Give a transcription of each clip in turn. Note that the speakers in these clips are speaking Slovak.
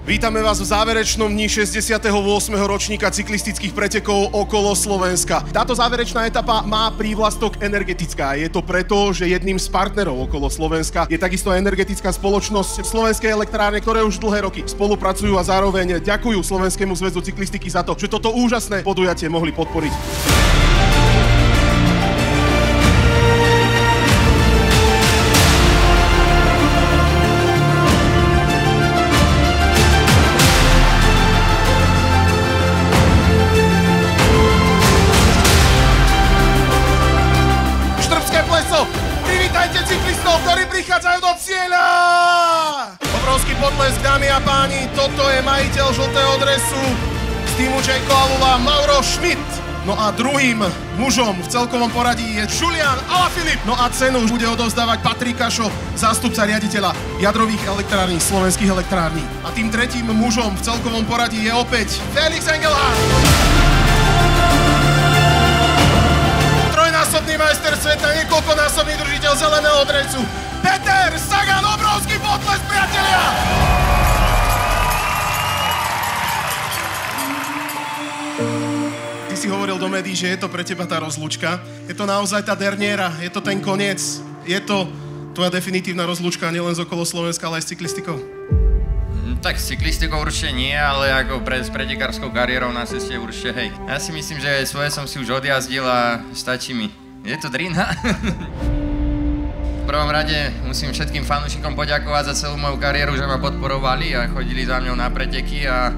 Vítame vás v záverečnom dni 68. ročníka cyklistických pretekov okolo Slovenska. Táto záverečná etapa má prívlastok energetická. Je to preto, že jedným z partnerov okolo Slovenska je takisto energetická spoločnosť Slovenskej elektrárne, ktoré už dlhé roky spolupracujú a zároveň ďakujú Slovenskému zväzu cyklistiky za to, že toto úžasné podujatie mohli podporiť. Privítajte cyklistov, ktorí prichádzajú do cieľa! Obrovský potlesk, dámy a páni, toto je majiteľ žltého dresu z týmu Jayco Alula, Mauro Schmidt. No a druhým mužom v celkovom poradí je Julian Alaphilippe. No a cenu už bude odovzdávať Patrik Kašo, zástupca riaditeľa jadrových elektrární, slovenských elektrární. A tým tretím mužom v celkovom poradí je opäť Felix Engelhardt. Trojnásobný majster sveta, niekoľkonásobný držiteľ zeleného dresu, Peter Sagan, obrovský potlesk, priatelia! Ty si hovoril do médií, že je to pre teba tá rozlúčka. Je to naozaj tá derniera, je to ten koniec, je to tvoja definitívna rozlúčka nielen z okolo Slovenska, ale aj s cyklistikou? Tak s cyklistikou určite nie, ale ako s pretekárskou kariérou na ceste určite hej. Ja si myslím, že svoje som si už odjazdil a stačí mi. Je to drina. V prvom rade musím všetkým fanúšikom poďakovať za celú moju kariéru, že ma podporovali a chodili za mňou na preteky a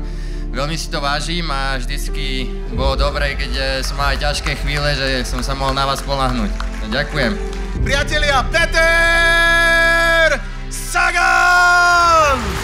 veľmi si to vážim a vždycky bolo dobré, keď som mal aj ťažké chvíle, že som sa mohol na vás spoľahnúť. Ďakujem. Priatelia, Peter Sagan!